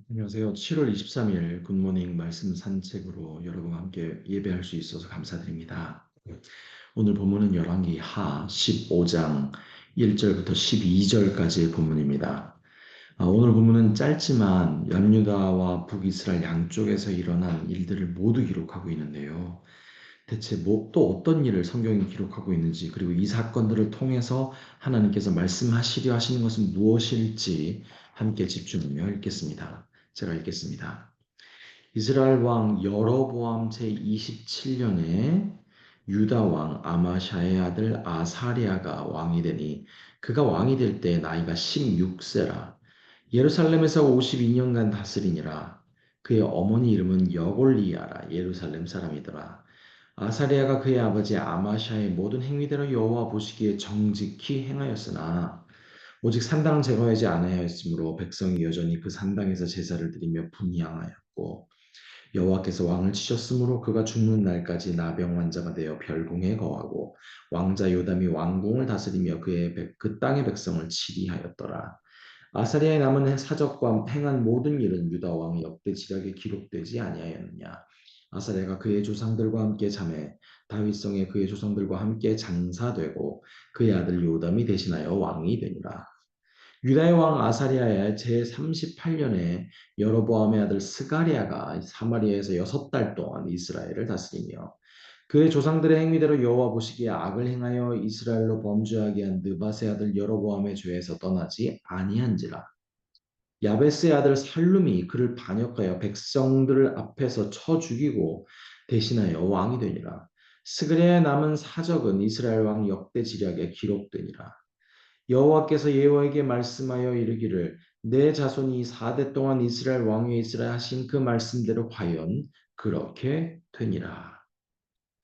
안녕하세요. 7월 23일 굿모닝 말씀 산책으로 여러분과 함께 예배할 수 있어서 감사드립니다. 오늘 본문은 열왕기 하 15장 1절부터 12절까지의 본문입니다. 오늘 본문은 짧지만 남유다와 북이스라엘 양쪽에서 일어난 일들을 모두 기록하고 있는데요. 대체 또 어떤 일을 성경이 기록하고 있는지, 그리고 이 사건들을 통해서 하나님께서 말씀하시려 하시는 것은 무엇일지 함께 집중하며 읽겠습니다. 제가 읽겠습니다. 이스라엘 왕 여로보암 제27년에 유다 왕 아마샤의 아들 아사리아가 왕이 되니, 그가 왕이 될 때 나이가 16세라. 예루살렘에서 52년간 다스리니라. 그의 어머니 이름은 여골리아라. 예루살렘 사람이더라. 아사리아가 그의 아버지 아마샤의 모든 행위대로 여호와 보시기에 정직히 행하였으나 오직 산당을 제거하지 아니하였으므로 백성이 여전히 그 산당에서 제사를 드리며 분향하였고, 여호와께서 왕을 치셨으므로 그가 죽는 날까지 나병 환자가 되어 별궁에 거하고, 왕자 요담이 왕궁을 다스리며 그 땅의 백성을 치리하였더라. 아사리아의 남은 사적과 행한 모든 일은 유다 왕의 역대 지략에 기록되지 아니하였느냐. 아사리아가 그의 조상들과 함께 잠에 다윗성에 그의 조상들과 함께 장사되고, 그의 아들 요담이 대신하여 왕이 되니라. 유다의 왕 아사리아의 제38년에 여로보암의 아들 스가리아가 사마리아에서 6달 동안 이스라엘을 다스리며, 그의 조상들의 행위대로 여호와 보시기에 악을 행하여 이스라엘로 범죄하게 한 느밧의 아들 여로보암의 죄에서 떠나지 아니한지라. 야베스의 아들 살룸이 그를 반역하여 백성들 앞에서 쳐 죽이고 대신하여 왕이 되니라. 스그레의 남은 사적은 이스라엘 왕 역대 지략에 기록되니라. 여호와께서 예후에게 말씀하여 이르기를, 내 자손이 4대 동안 이스라엘 왕위에 있으라 하신 그 말씀대로 과연 그렇게 되니라.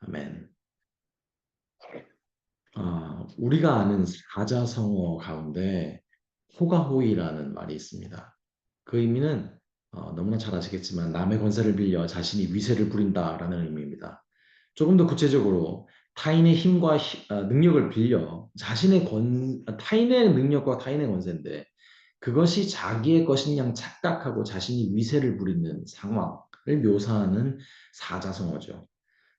아멘. 우리가 아는 사자성어 가운데 호가호이라는 말이 있습니다. 그 의미는 너무나 잘 아시겠지만 남의 권세를 빌려 자신이 위세를 부린다라는 의미입니다. 조금 더 구체적으로 타인의 힘과 능력을 빌려 타인의 능력과 타인의 권세인데, 그것이 자기의 것인 양 착각하고 자신이 위세를 부리는 상황을 묘사하는 사자성어죠.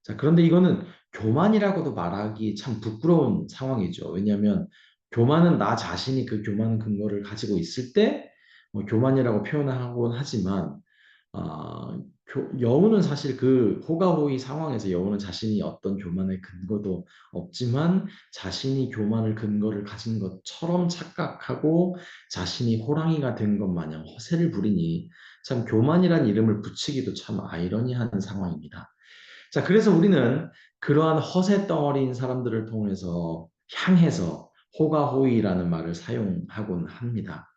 자, 그런데 이거는 교만이라고도 말하기 참 부끄러운 상황이죠. 왜냐하면 교만은 나 자신이 그 교만 근거를 가지고 있을 때 교만이라고 표현하곤 하지만, 여우는 사실 그 호가호의 상황에서 여우는 자신이 어떤 교만의 근거도 없지만 자신이 교만을 근거를 가진 것처럼 착각하고 자신이 호랑이가 된 것 마냥 허세를 부리니, 참 교만이란 이름을 붙이기도 참 아이러니한 상황입니다. 자, 그래서 우리는 그러한 허세 덩어리인 사람들을 향해서 호가호이라는 말을 사용하곤 합니다.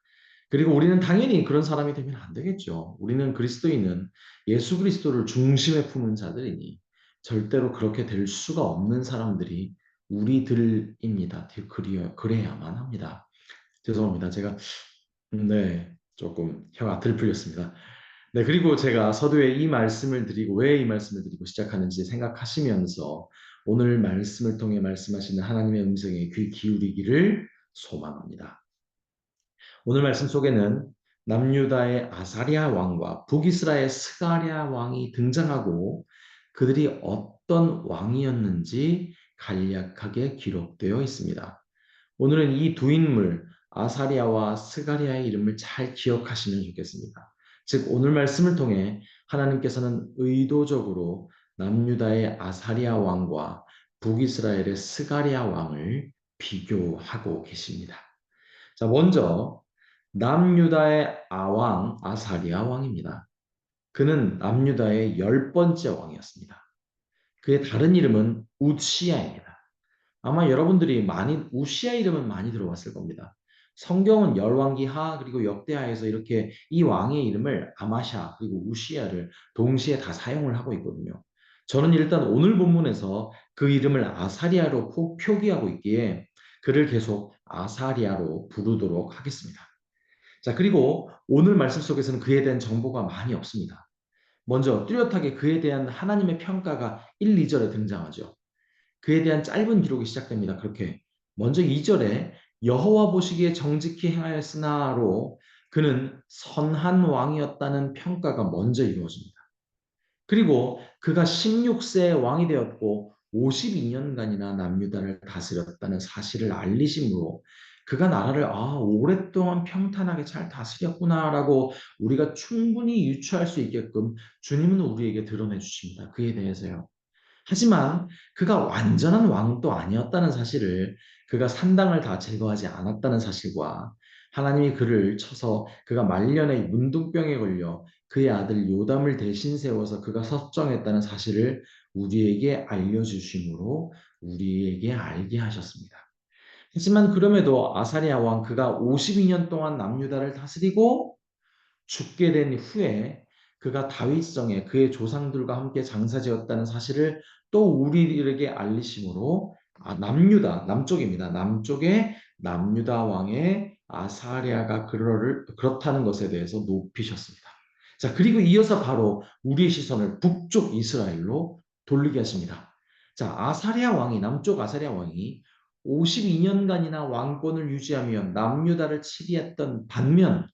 그리고 우리는 당연히 그런 사람이 되면 안 되겠죠. 우리는 그리스도인은 예수 그리스도를 중심에 품은 자들이니 절대로 그렇게 될 수가 없는 사람들이 우리들입니다. 그래야만 합니다. 죄송합니다. 제가 네, 조금 혀가 들풀렸습니다. 네, 그리고 제가 서두에 이 말씀을 드리고 왜 이 말씀을 드리고 시작하는지 생각하시면서 오늘 말씀을 통해 말씀하시는 하나님의 음성에 귀 기울이기를 소망합니다. 오늘 말씀 속에는 남유다의 아사리아 왕과 북이스라엘 스가랴 왕이 등장하고, 그들이 어떤 왕이었는지 간략하게 기록되어 있습니다. 오늘은 이 두 인물 아사리아와 스가리아의 이름을 잘 기억하시면 좋겠습니다. 즉 오늘 말씀을 통해 하나님께서는 의도적으로 남유다의 아사리아 왕과 북이스라엘의 스가리아 왕을 비교하고 계십니다. 자, 먼저 남유다의 아왕 아사리아 왕입니다. 그는 남유다의 10번째 왕이었습니다. 그의 다른 이름은 우치야입니다. 아마 여러분들이 우시아 이름은 많이 들어봤을 겁니다. 성경은 열왕기하 그리고 역대하에서 이렇게 이 왕의 이름을 아마샤 그리고 우시아를 동시에 다 사용을 하고 있거든요. 저는 일단 오늘 본문에서 그 이름을 아사리아로 표기하고 있기에 그를 계속 아사리아로 부르도록 하겠습니다. 자, 그리고 오늘 말씀 속에서는 그에 대한 정보가 많이 없습니다. 먼저 뚜렷하게 그에 대한 하나님의 평가가 1, 2절에 등장하죠. 그에 대한 짧은 기록이 시작됩니다. 그렇게 먼저 2절에 여호와 보시기에 정직히 행하였으나로 그는 선한 왕이었다는 평가가 먼저 이루어집니다. 그리고 그가 16세에 왕이 되었고 52년간이나 남유다를 다스렸다는 사실을 알리심으로 그가 나라를 오랫동안 평탄하게 잘 다스렸구나라고 우리가 충분히 유추할 수 있게끔 주님은 우리에게 드러내 주십니다. 그에 대해서요. 하지만 그가 완전한 왕도 아니었다는 사실을, 그가 산당을 다 제거하지 않았다는 사실과 하나님이 그를 쳐서 그가 말년에 문둥병에 걸려 그의 아들 요담을 대신 세워서 그가 섭정했다는 사실을 우리에게 알려주심으로 우리에게 알게 하셨습니다. 하지만 그럼에도 아사리아 왕, 그가 52년 동안 남유다를 다스리고 죽게 된 후에 그가 다윗성에 그의 조상들과 함께 장사지었다는 사실을 또 우리에게 알리심으로, 남유다, 남쪽입니다. 남쪽의 남유다 왕의 아사랴가 그렇다는 것에 대해서 높이셨습니다. 자, 그리고 이어서 바로 우리의 시선을 북쪽 이스라엘로 돌리게 하십니다. 자, 남쪽 아사랴 왕이 52년간이나 왕권을 유지하며 남유다를 치리했던 반면,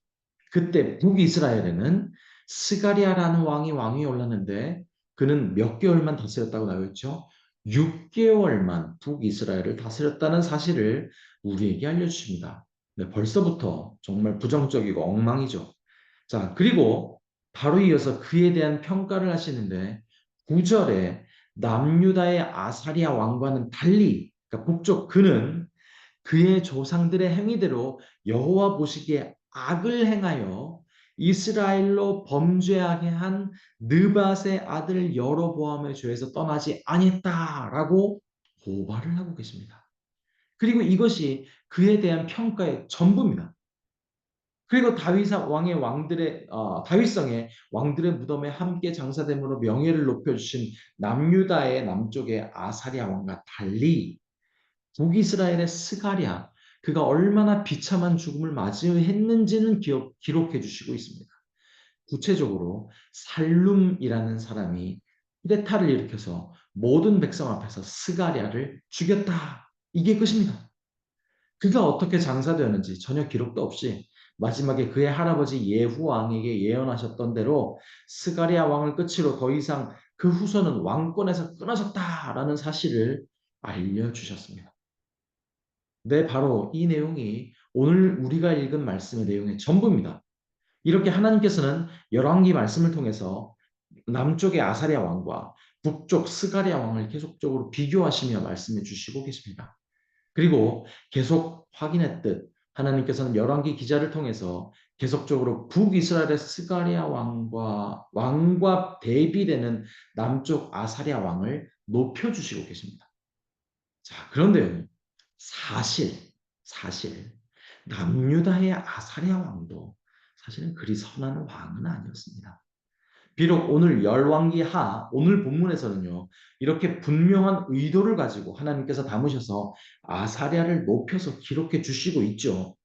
그때 북이스라엘에는 스가리아라는 왕이 올랐는데 그는 몇 개월만 다스렸다고 나와 있죠. 6개월만 북이스라엘을 다스렸다는 사실을 우리에게 알려주십니다. 네, 벌써부터 정말 부정적이고 엉망이죠. 자, 그리고 바로 이어서 그에 대한 평가를 하시는데 9절에 남유다의 아사리아 왕과는 달리, 그러니까 북쪽, 그는 그의 조상들의 행위대로 여호와 보시기에 악을 행하여 이스라엘로 범죄하게 한 느밧의 아들 여로보암의 죄에서 떠나지 아니했다라고 고발을 하고 계십니다. 그리고 이것이 그에 대한 평가의 전부입니다. 그리고 다윗성의 왕들의 무덤에 함께 장사됨으로 명예를 높여주신 남유다의 남쪽의 아사리아 왕과 달리 북이스라엘의 스가랴, 그가 얼마나 비참한 죽음을 맞이했는지는 기록해 주시고 있습니다. 구체적으로 살룸이라는 사람이 쿠데타를 일으켜서 모든 백성 앞에서 스가랴를 죽였다. 이게 끝입니다. 그가 어떻게 장사되었는지 전혀 기록도 없이 마지막에 그의 할아버지 예후 왕에게 예언하셨던 대로 스가랴 왕을 끝으로 더 이상 그 후손은 왕권에서 끊어졌다라는 사실을 알려주셨습니다. 네, 바로 이 내용이 오늘 우리가 읽은 말씀의 내용의 전부입니다. 이렇게 하나님께서는 열왕기 말씀을 통해서 남쪽의 아사랴 왕과 북쪽 스가랴 왕을 계속적으로 비교하시며 말씀해 주시고 계십니다. 그리고 계속 확인했듯 하나님께서는 열왕기 기자를 통해서 계속적으로 북이스라엘의 스가랴 왕과 대비되는 남쪽 아사랴 왕을 높여주시고 계십니다. 자, 그런데 사실, 사실, 남유다의 아사랴 왕도 사실은 그리 선한 왕은 아니었습니다. 비록 오늘 열왕기하, 오늘 본문에서는요, 이렇게 분명한 의도를 가지고 하나님께서 담으셔서 아사랴를 높여서 기록해 주시고 있죠.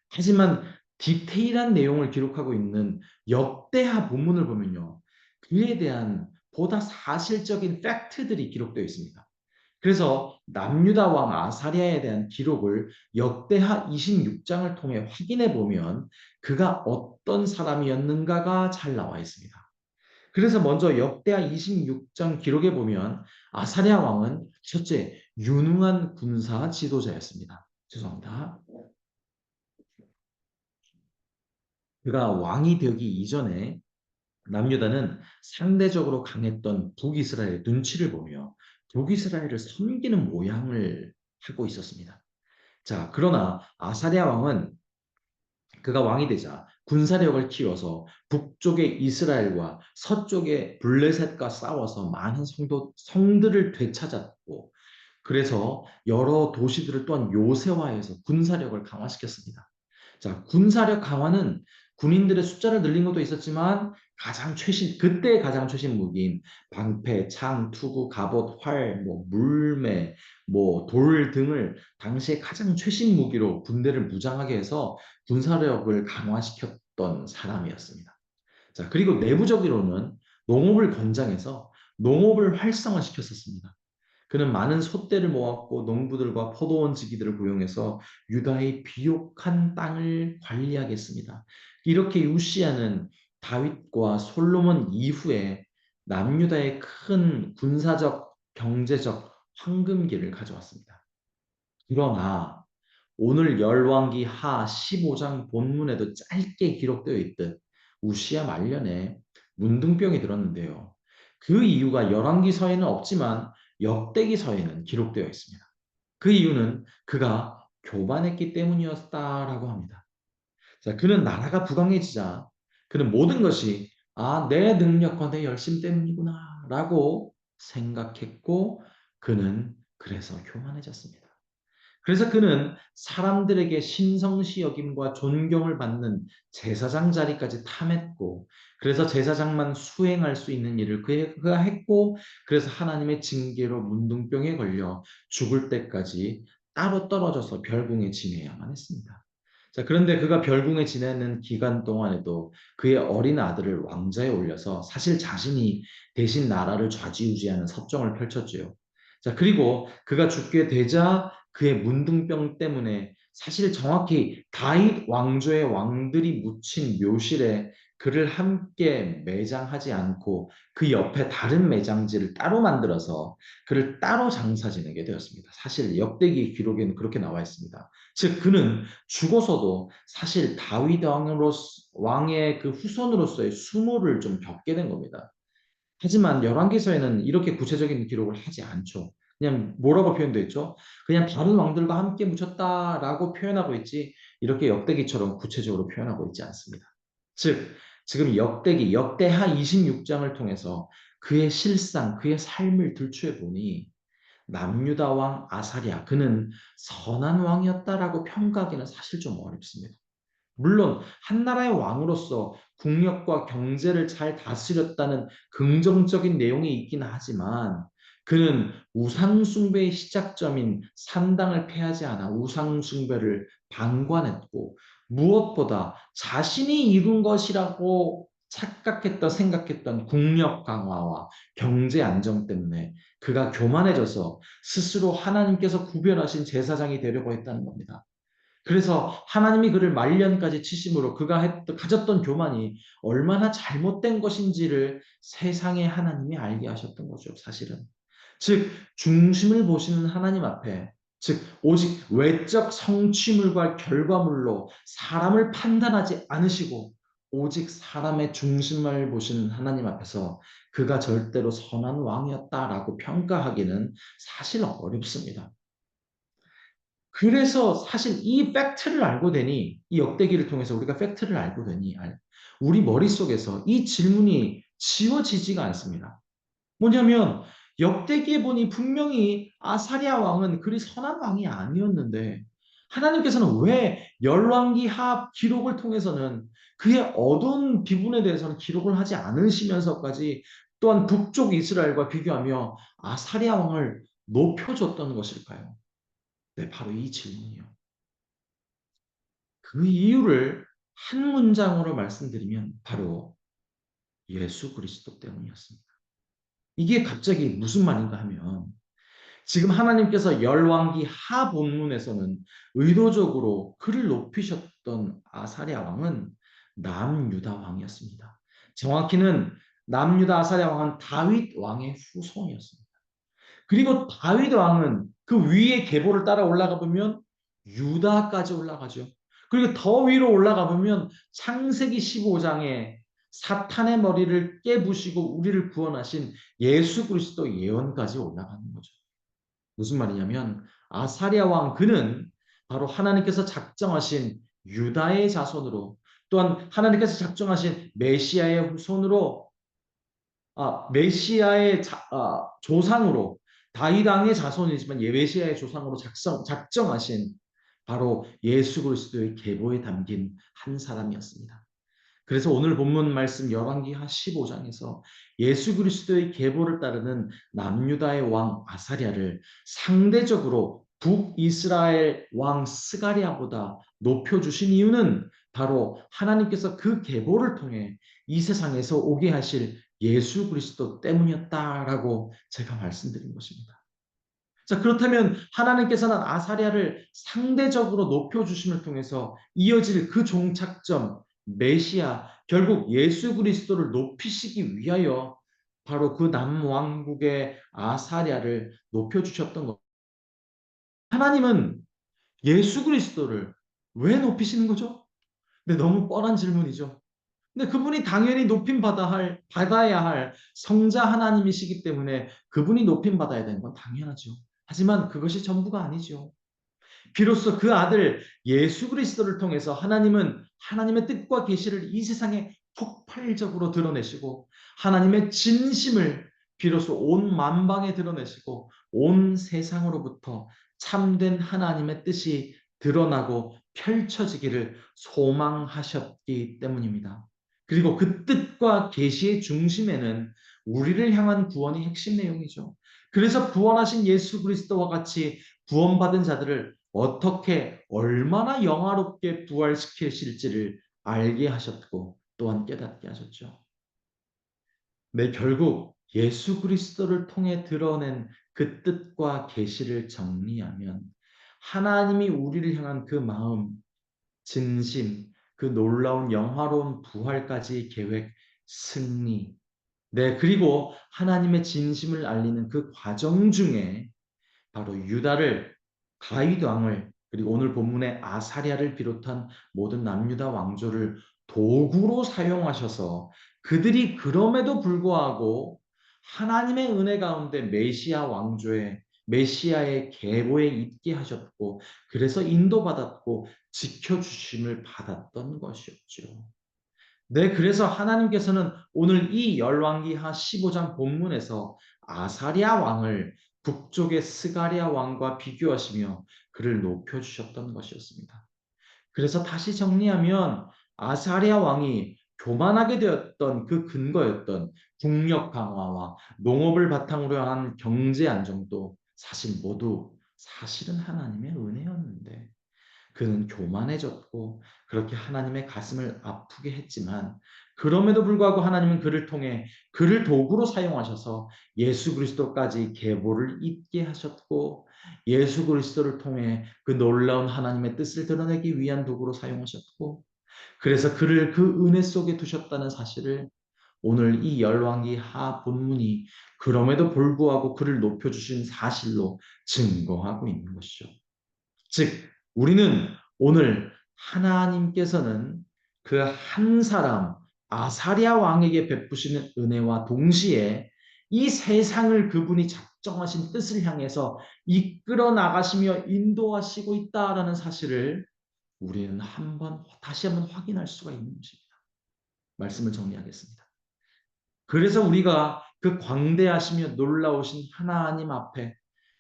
하지만 디테일한 내용을 기록하고 있는 역대하 본문을 보면요, 그에 대한 보다 사실적인 팩트들이 기록되어 있습니다. 그래서 남유다 왕 아사랴에 대한 기록을 역대하 26장을 통해 확인해 보면 그가 어떤 사람이었는가가 잘 나와 있습니다. 그래서 먼저 역대하 26장 기록에 보면 아사랴 왕은 첫째, 유능한 군사 지도자였습니다. 죄송합니다. 그가 왕이 되기 이전에 남유다는 상대적으로 강했던 북이스라엘의 눈치를 보며 북이스라엘을 섬기는 모양을 하고 있었습니다. 자, 그러나 아사랴 왕은 그가 왕이 되자 군사력을 키워서 북쪽의 이스라엘과 서쪽의 블레셋과 싸워서 많은 성들을 되찾았고, 그래서 여러 도시들을 또한 요새화해서 군사력을 강화시켰습니다. 자, 군사력 강화는 군인들의 숫자를 늘린 것도 있었지만 그때 가장 최신 무기인 방패, 창, 투구, 갑옷, 활, 물매, 돌 등을 당시에 가장 최신 무기로 군대를 무장하게 해서 군사력을 강화시켰던 사람이었습니다. 자, 그리고 내부적으로는 농업을 권장해서 농업을 활성화시켰었습니다. 그는 많은 소떼를 모았고 농부들과 포도원 지기들을 고용해서 유다의 비옥한 땅을 관리하겠습니다. 이렇게 우시아는 다윗과 솔로몬 이후에 남유다의 큰 군사적, 경제적 황금기를 가져왔습니다. 그러나 오늘 열왕기 하 15장 본문에도 짧게 기록되어 있듯 우시아 말년에 문둥병이 들었는데요. 그 이유가 열왕기서에는 없지만 역대기서에는 기록되어 있습니다. 그 이유는 그가 교만했기 때문이었다라고 합니다. 자, 그는 나라가 부강해지자 그는 모든 것이 내 능력과 내 열심 때문이구나라고 생각했고 그는 그래서 교만해졌습니다. 그래서 그는 사람들에게 신성시 여김과 존경을 받는 제사장 자리까지 탐했고, 그래서 제사장만 수행할 수 있는 일을 그가 했고, 그래서 하나님의 징계로 문둥병에 걸려 죽을 때까지 따로 떨어져서 별궁에 지내야만 했습니다. 자, 그런데 그가 별궁에 지내는 기간 동안에도 그의 어린 아들을 왕좌에 올려서 사실 자신이 대신 나라를 좌지우지하는 섭정을 펼쳤지요. 자, 그리고 그가 죽게 되자 그의 문둥병 때문에 사실 정확히 다윗 왕조의 왕들이 묻힌 묘실에 그를 함께 매장하지 않고 그 옆에 다른 매장지를 따로 만들어서 그를 따로 장사 지내게 되었습니다. 사실 역대기 기록에는 그렇게 나와 있습니다. 즉 그는 죽어서도 사실 다윗 왕의 그 후손으로서의 수모를 좀 겪게 된 겁니다. 하지만 열왕기서에는 이렇게 구체적인 기록을 하지 않죠. 그냥 뭐라고 표현되어 있죠? 그냥 다른 왕들과 함께 묻혔다라고 표현하고 있지 이렇게 역대기처럼 구체적으로 표현하고 있지 않습니다. 즉 지금 역대하 26장을 통해서 그의 실상, 그의 삶을 들추어 보니 남유다 왕 아사랴 그는 선한 왕이었다라고 평가하기는 사실 좀 어렵습니다. 물론 한 나라의 왕으로서 국력과 경제를 잘 다스렸다는 긍정적인 내용이 있긴 하지만 그는 우상숭배의 시작점인 산당을 폐하지 않아 우상숭배를 방관했고 무엇보다 자신이 이룬 것이라고 생각했던 국력 강화와 경제 안정 때문에 그가 교만해져서 스스로 하나님께서 구별하신 제사장이 되려고 했다는 겁니다. 그래서 하나님이 그를 말년까지 치심으로 그가 가졌던 교만이 얼마나 잘못된 것인지를 세상의 하나님이 알게 하셨던 거죠, 사실은. 즉, 중심을 보시는 하나님 앞에, 즉, 오직 외적 성취물과 결과물로 사람을 판단하지 않으시고, 오직 사람의 중심을 보시는 하나님 앞에서 그가 절대로 선한 왕이었다라고 평가하기는 사실 어렵습니다. 그래서 사실 이 팩트를 알고 되니, 이 역대기를 통해서 우리가 팩트를 알고 되니, 우리 머릿속에서 이 질문이 지워지지가 않습니다. 뭐냐면, 역대기에 보니 분명히 아사랴 왕은 그리 선한 왕이 아니었는데, 하나님께서는 왜 열왕기 하 기록을 통해서는 그의 어두운 비분에 대해서는 기록을 하지 않으시면서까지 또한 북쪽 이스라엘과 비교하며 아사랴 왕을 높여줬던 것일까요? 네, 바로 이 질문이요. 그 이유를 한 문장으로 말씀드리면 바로 예수 그리스도 때문이었습니다. 이게 갑자기 무슨 말인가 하면 지금 하나님께서 열왕기 하 본문에서는 의도적으로 그를 높이셨던 아사랴 왕은 남유다 왕이었습니다. 정확히는 남유다 아사랴 왕은 다윗 왕의 후손이었습니다. 그리고 다윗 왕은 그 위의 계보를 따라 올라가 보면 유다까지 올라가죠. 그리고 더 위로 올라가 보면 창세기 15장에 사탄의 머리를 깨부시고 우리를 구원하신 예수 그리스도 예언까지 올라가는 거죠. 무슨 말이냐면 아사랴 왕 그는 바로 하나님께서 작정하신 유다의 자손으로 또한 하나님께서 작정하신 메시아의 후손으로 메시아의 조상으로 다윗 왕의 자손이지만 메시아의 조상으로 작정하신 바로 예수 그리스도의 계보에 담긴 한 사람이었습니다. 그래서 오늘 본문 말씀 열왕기하 15장에서 예수 그리스도의 계보를 따르는 남유다의 왕 아사랴를 상대적으로 북이스라엘 왕 스가랴보다 높여주신 이유는 바로 하나님께서 그 계보를 통해 이 세상에서 오게 하실 예수 그리스도 때문이었다라고 제가 말씀드린 것입니다. 자, 그렇다면 하나님께서는 아사랴를 상대적으로 높여주심을 통해서 이어질 그 종착점, 메시아, 결국 예수 그리스도를 높이시기 위하여 바로 그 남왕국의 아사랴를 높여주셨던 것. 하나님은 예수 그리스도를 왜 높이시는 거죠? 근데 너무 뻔한 질문이죠. 근데 그분이 당연히 받아야 할 성자 하나님이시기 때문에 그분이 높임 받아야 되는 건 당연하죠. 하지만 그것이 전부가 아니죠. 비로소 그 아들 예수 그리스도를 통해서 하나님은 하나님의 뜻과 계시를 이 세상에 폭발적으로 드러내시고 하나님의 진심을 비로소 온 만방에 드러내시고 온 세상으로부터 참된 하나님의 뜻이 드러나고 펼쳐지기를 소망하셨기 때문입니다. 그리고 그 뜻과 계시의 중심에는 우리를 향한 구원이 핵심 내용이죠. 그래서 구원하신 예수 그리스도와 같이 구원받은 자들을 어떻게 얼마나 영화롭게 부활시키실지를 알게 하셨고 또한 깨닫게 하셨죠. 네, 결국 예수 그리스도를 통해 드러낸 그 뜻과 계시를 정리하면 하나님이 우리를 향한 그 마음, 진심, 그 놀라운 영화로운 부활까지의 계획, 승리, 네, 그리고 하나님의 진심을 알리는 그 과정 중에 바로 유다를 다윗 왕을 그리고 오늘 본문의 아사랴를 비롯한 모든 남유다 왕조를 도구로 사용하셔서 그들이 그럼에도 불구하고 하나님의 은혜 가운데 메시아의 계보에 있게 하셨고 그래서 인도받았고 지켜주심을 받았던 것이었죠. 네, 그래서 하나님께서는 오늘 이 열왕기하 15장 본문에서 아사랴 왕을 북쪽의 스가랴 왕과 비교하시며 그를 높여주셨던 것이었습니다. 그래서 다시 정리하면 아사랴 왕이 교만하게 되었던 그 근거였던 국력 강화와 농업을 바탕으로 한 경제 안정도 사실은 하나님의 은혜였는데 그는 교만해졌고 그렇게 하나님의 가슴을 아프게 했지만 그럼에도 불구하고 하나님은 그를 통해 그를 도구로 사용하셔서 예수 그리스도까지 계보를 잇게 하셨고 예수 그리스도를 통해 그 놀라운 하나님의 뜻을 드러내기 위한 도구로 사용하셨고 그래서 그를 그 은혜 속에 두셨다는 사실을 오늘 이 열왕기 하 본문이 그럼에도 불구하고 그를 높여주신 사실로 증거하고 있는 것이죠. 즉, 우리는 오늘 하나님께서는 그 한 사람 아사랴 왕에게 베푸시는 은혜와 동시에 이 세상을 그분이 작정하신 뜻을 향해서 이끌어 나가시며 인도하시고 있다라는 사실을 우리는 다시 한번 확인할 수가 있는 것입니다. 말씀을 정리하겠습니다. 그래서 우리가 그 광대하시며 놀라우신 하나님 앞에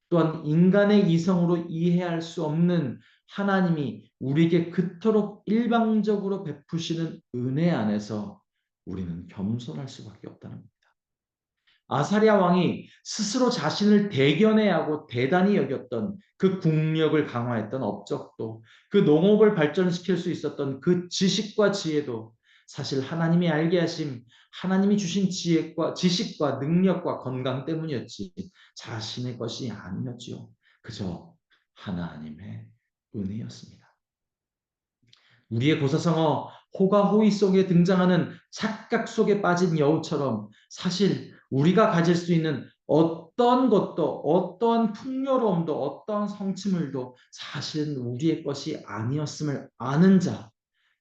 또한 인간의 이성으로 이해할 수 없는 하나님이 우리에게 그토록 일방적으로 베푸시는 은혜 안에서 우리는 겸손할 수밖에 없다는 겁니다. 아사랴 왕이 스스로 자신을 대견해 하고 대단히 여겼던 그 국력을 강화했던 업적도 그 농업을 발전시킬 수 있었던 그 지식과 지혜도 사실 하나님이 알게 하심 하나님이 주신 지식과 능력과 건강 때문이었지 자신의 것이 아니었지요. 그저 하나님의 은혜였습니다. 우리의 고사성어 호가호의 속에 등장하는 착각 속에 빠진 여우처럼 사실 우리가 가질 수 있는 어떤 것도 어떠한 풍요로움도 어떠한 성취물도 사실은 우리의 것이 아니었음을 아는 자,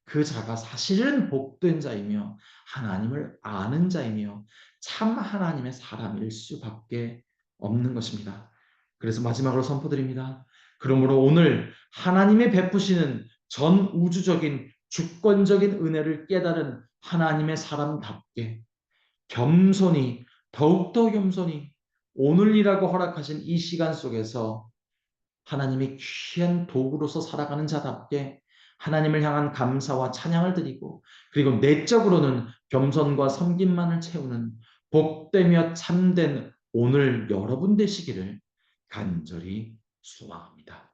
그 자가 사실은 복된 자이며 하나님을 아는 자이며 참 하나님의 사람일 수밖에 없는 것입니다. 그래서 마지막으로 선포드립니다. 그러므로 오늘 하나님의 베푸시는 전 우주적인 주권적인 은혜를 깨달은 하나님의 사람답게 겸손히 더욱더 겸손히 오늘이라고 허락하신 이 시간 속에서 하나님의 귀한 도구로서 살아가는 자답게 하나님을 향한 감사와 찬양을 드리고 그리고 내적으로는 겸손과 섬김만을 채우는 복되며 참된 오늘 여러분 되시기를 간절히 소망합니다.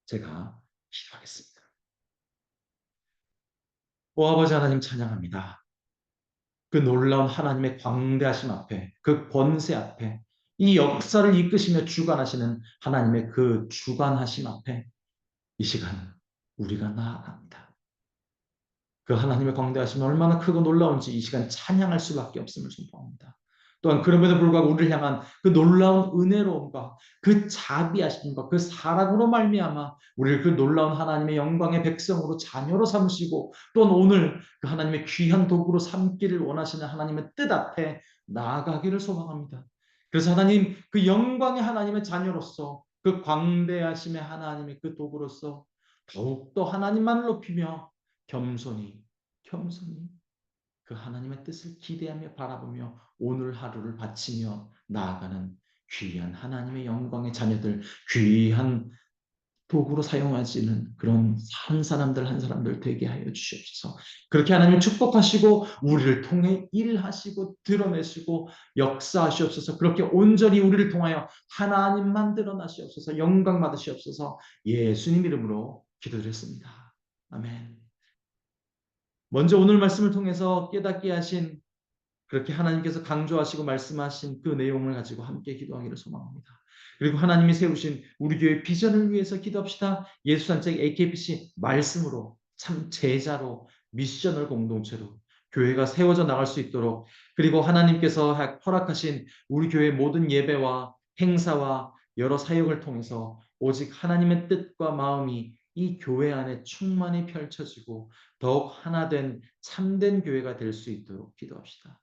제가 기도하겠습니다. 오 아버지 하나님 찬양합니다. 그 놀라운 하나님의 광대하심 앞에 그 권세 앞에 이 역사를 이끄시며 주관하시는 하나님의 그 주관하심 앞에 이 시간 우리가 나아갑니다. 그 하나님의 광대하심이 얼마나 크고 놀라운지 이 시간 찬양할 수밖에 없음을 선포합니다. 또한 그럼에도 불구하고 우리를 향한 그 놀라운 은혜로움과 그 자비하심과 그 사랑으로 말미암아 우리를 그 놀라운 하나님의 영광의 백성으로 자녀로 삼으시고 또한 오늘 그 하나님의 귀한 도구로 삼기를 원하시는 하나님의 뜻 앞에 나아가기를 소망합니다. 그래서 하나님 그 영광의 하나님의 자녀로서 그 광대하심의 하나님의 그 도구로서 더욱더 하나님만을 높이며 겸손히 그 하나님의 뜻을 기대하며 바라보며 오늘 하루를 바치며 나아가는 귀한 하나님의 영광의 자녀들, 귀한 도구로 사용하시는 그런 한 사람들 한 사람들 되게 하여 주시옵소서. 그렇게 하나님 축복하시고 우리를 통해 일하시고 드러내시고 역사하시옵소서. 그렇게 온전히 우리를 통하여 하나님만 드러나시옵소서. 영광 받으시옵소서. 예수님 이름으로 기도드렸습니다. 아멘. 먼저 오늘 말씀을 통해서 깨닫게 하신 그렇게 하나님께서 강조하시고 말씀하신 그 내용을 가지고 함께 기도하기를 소망합니다. 그리고 하나님이 세우신 우리 교회 비전을 위해서 기도합시다. 예수산책 AKPC 말씀으로 참 제자로 미션을 공동체로 교회가 세워져 나갈 수 있도록 그리고 하나님께서 허락하신 우리 교회 모든 예배와 행사와 여러 사역을 통해서 오직 하나님의 뜻과 마음이 이 교회 안에 충만히 펼쳐지고 더욱 하나된 참된 교회가 될 수 있도록 기도합시다.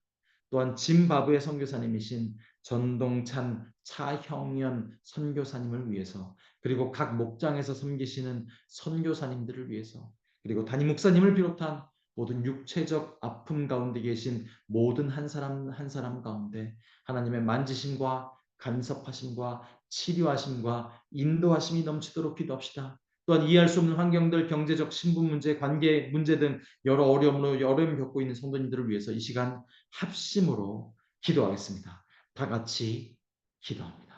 또한 짐바브웨 선교사님이신 전동찬 차형연 선교사님을 위해서 그리고 각 목장에서 섬기시는 선교사님들을 위해서 그리고 담임 목사님을 비롯한 모든 육체적 아픔 가운데 계신 모든 한 사람 한 사람 가운데 하나님의 만지심과 간섭하심과 치료하심과 인도하심이 넘치도록 기도합시다. 또한 이해할 수 없는 환경들, 경제적 신분 문제, 관계 문제 등 여러 어려움을 겪고 있는 성도님들을 위해서 이 시간 합심으로 기도하겠습니다. 다 같이 기도합니다.